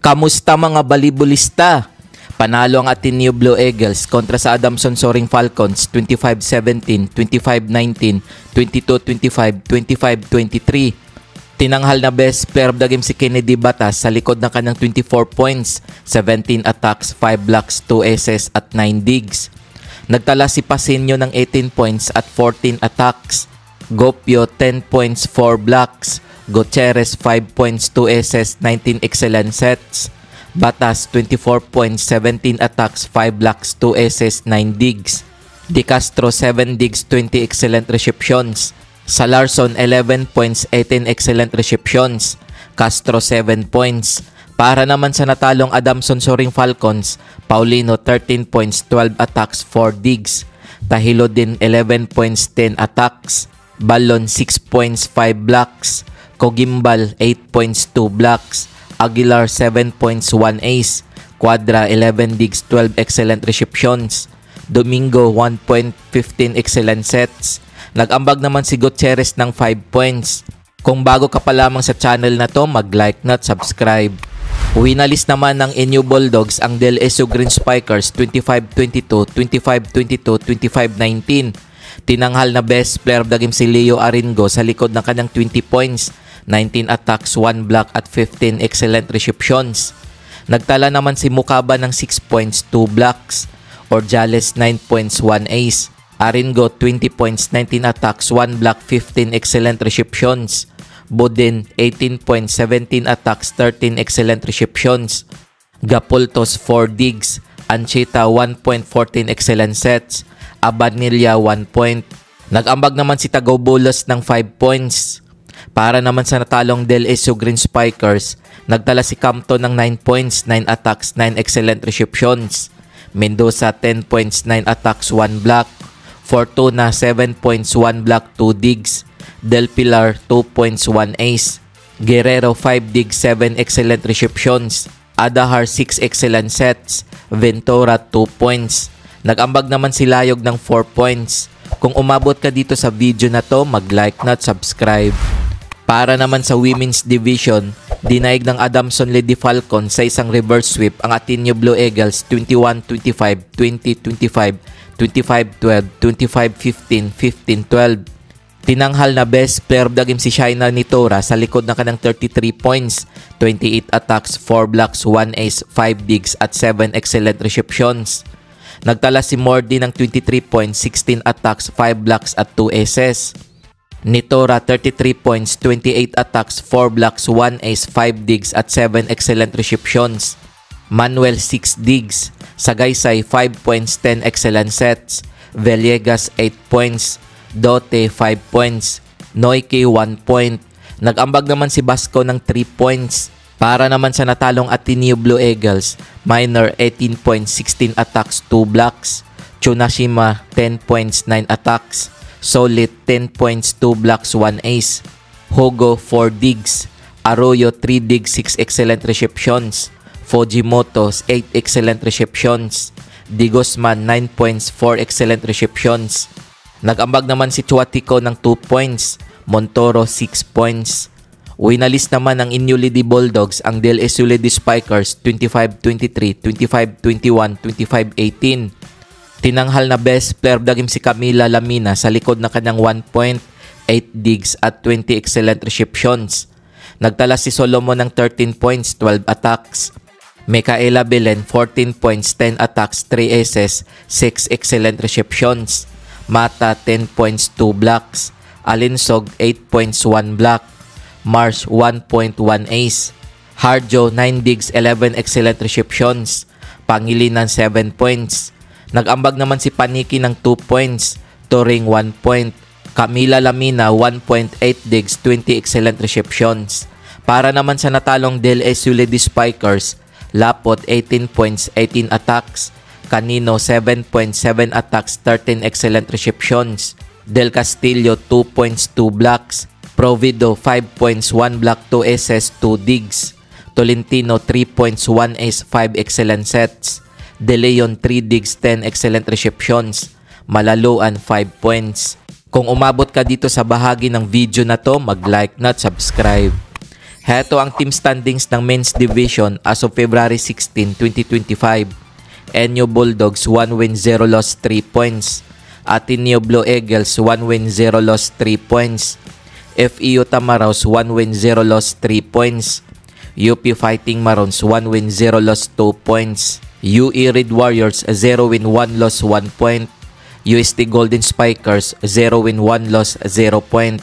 Kamusta mga balibulista? Panalo ang Ateneo Blue Eagles kontra sa Adamson Soaring Falcons 25-17, 25-19, 22-25, 25-23. Tinanghal na best player of the game si Kennedy Batas sa likod ng kanyang 24 points, 17 attacks, 5 blocks, 2 aces at 9 digs. Nagtala si Pasenio ng 18 points at 14 attacks. Gopio 10 points, 4 blocks. Gutierrez 5 points, 2 aces, 19 excellent sets. Batas 24 points, 17 attacks, 5 blocks, 2 aces, 9 digs. De Castro 7 digs, 20 excellent receptions. Salarson 11 points, 18 excellent receptions. Castro 7 points. Para naman sa natalong Adamson Soaring Falcons, Paulino 13 points, 12 attacks, 4 digs. Tahilo din 11 points, 10 attacks. Balon 6 points, 5 blocks. Cogimbal 8 points, 2 blocks. Aguilar 7 points, 1 ace. Quadra 11 digs, 12 excellent receptions. Domingo 1 point, 15 excellent sets. Nag-ambag naman si Gutierrez ng 5 points. Kung bago ka pa lamang sa channel na to, mag-like na at subscribe. Winalis naman ng NU Bulldogs ang DLSU Green Spikers 25-22, 25-22, 25-19. Tinanghal na best player of the game si Leo Aringo sa likod ng kanyang 20 points, 19 attacks, 1 block at 15 excellent receptions. Nagtala naman si Mukaba ng 6 points, 2 blocks. Orjales 9 points, 1 ace. Aringo 20 points, 19 attacks, 1 block, 15 excellent receptions. Bodin 18 points, 17 attacks, 13 excellent receptions. Gapultos 4 digs. Anchita 1 point, 14 excellent sets. Abanilla 1 point. Nag-ambag naman si Tagaw Bulos ng 5 points. Para naman sa natalong DLSU Green Spikers, nagtala si Campton ng 9 points, 9 attacks, 9 excellent receptions. Mendoza 10 points, 9 attacks, 1 block. Fortuna 7 points, 1 block, 2 digs. Del Pilar 2 points, 1 ace. Guerrero 5 digs, 7 excellent receptions. Adahar 6 excellent sets. Ventura 2 points. Nag-ambag naman si Layog ng 4 points. Kung umabot ka dito sa video na to, mag-like na at subscribe. Para naman sa Women's Division, dinaig ng Adamson Lady Falcons sa isang reverse sweep ang Ateneo Blue Eagles 21-25, 20-25, 25-12, 25-15, 15-12. Tinanghal na best player of the game si Shaina Nitora sa likod ng kanang 33 points, 28 attacks, 4 blocks, 1 ace, 5 digs at 7 excellent receptions. Nagtala si Mordi ng 23 points, 16 attacks, 5 blocks at 2 aces. Nitora 33 points, 28 attacks, 4 blocks, 1 ace, 5 digs at 7 excellent receptions. Manuel 6 digs. Sagaysay 5 points, 10 excellent sets. Villegas 8 points. Dote 5 points. Noike 1 point. Nag-ambag naman si Basco ng 3 points. Para naman sa natalong Ateneo Blue Eagles, Minor 18 points, 16 attacks, 2 blocks. Chunashima 10 points, 9 attacks. Solid 10 points, 2 blocks, 1 ace. Hogo 4 digs. Arroyo 3 digs, 6 excellent receptions. Fujimoto 8 excellent receptions. Di Guzman 9 points, 4 excellent receptions. Nag-ambag naman si Chuatico ng 2 points. Montoro 6 points. Winalis naman ng NU Lady Bulldogs ang DLSU Lady Spikers 25-23, 25-21, 25-18. Tinanghal na best player of the game si Camila Lamina sa likod na kanyang 1 point, 8 digs at 20 excellent receptions. Nagtala si Solomon ng 13 points, 12 attacks. Micaela Belen 14 points, 10 attacks, 3 aces, 6 excellent receptions. Mata 10 points, 2 blocks. Alinsog 8 points, 1 block. Mars 1 point, 1 ace. Harjo 9 digs, 11 excellent receptions. Pangilinan 7 points. Nag-ambag naman si Paniki ng 2 points. Turing 1 point. Camila Lamina 1.8 digs, 20 excellent receptions. Para naman sa natalong DLSU Lady Spikers, Lapot 18 points, 18 attacks. Canino 7 points, 7 attacks, 13 excellent receptions. Del Castillo 2 points, 2 blocks. Provido 5 points, 1 block, 2 aces, 2 digs. Tolentino 3 points, 1 ace, 5 excellent sets. De Leon 3 digs, 10 excellent receptions. Malaluan 5 points. Kung umabot ka dito sa bahagi ng video na to, mag-like na at subscribe. Heto ang team standings ng men's division as of February 16, 2025. NU Bulldogs 1 win 0 loss 3 points. Ateneo Blue Eagles 1 win 0 loss 3 points. FEU Tamaraws 1 win 0 loss 3 points. UP Fighting Marons 1 win 0 loss 2 points. UE Red Warriors 0 win 1 loss 1 point. UST Golden Spikers 0 win 1 loss 0 point.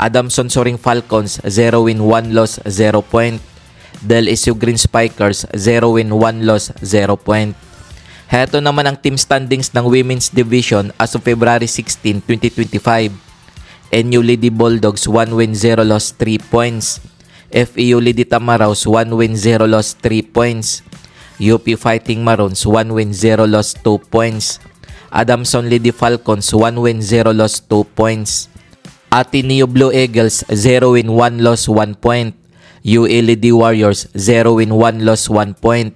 Adamson Soaring Falcons 0 win 1 loss 0 point. Del Isu Green Spikers 0 win 1 loss 0 point. Heto naman ang team standings ng women's division as of February 16, 2025. NU Lady Bulldogs 1 win 0 loss 3 points. FEU Lady Tamaraws 1 win 0 loss 3 points. UP Fighting Marons 1 win 0 loss 2 points. Adamson Lady Falcons 1 win 0 loss 2 points. Ateneo Blue Eagles 0 win 1 loss 1 point. UE Lady Warriors 0 win 1 loss 1 point.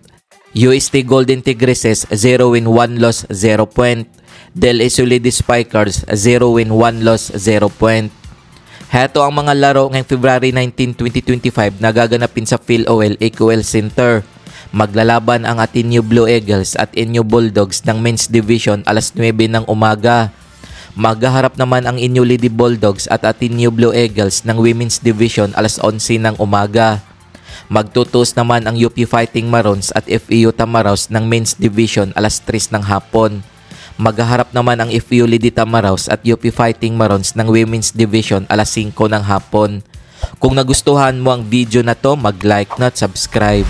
UST Golden Tigresses 0 win 1 loss 0 point. Del Isu Lady Spikers 0 win 1 loss 0 point. Heto ang mga laro ngayong February 19, 2025 na gaganapin sa PhilOL AQL Center. Maglalaban ang Ateneo Blue Eagles at NU Bulldogs ng men's division alas 9 ng umaga. Maghaharap naman ang NU Lady Bulldogs at Ateneo Blue Eagles ng women's division alas 11 ng umaga. Magtutos naman ang UP Fighting Marons at FEU Tamaraws ng men's division alas 3 ng hapon. Maghaharap naman ang FEU Lady Tamaraws at UP Fighting Marons ng women's division alas 5 ng hapon. Kung nagustuhan mo ang video na to, mag-like na at subscribe.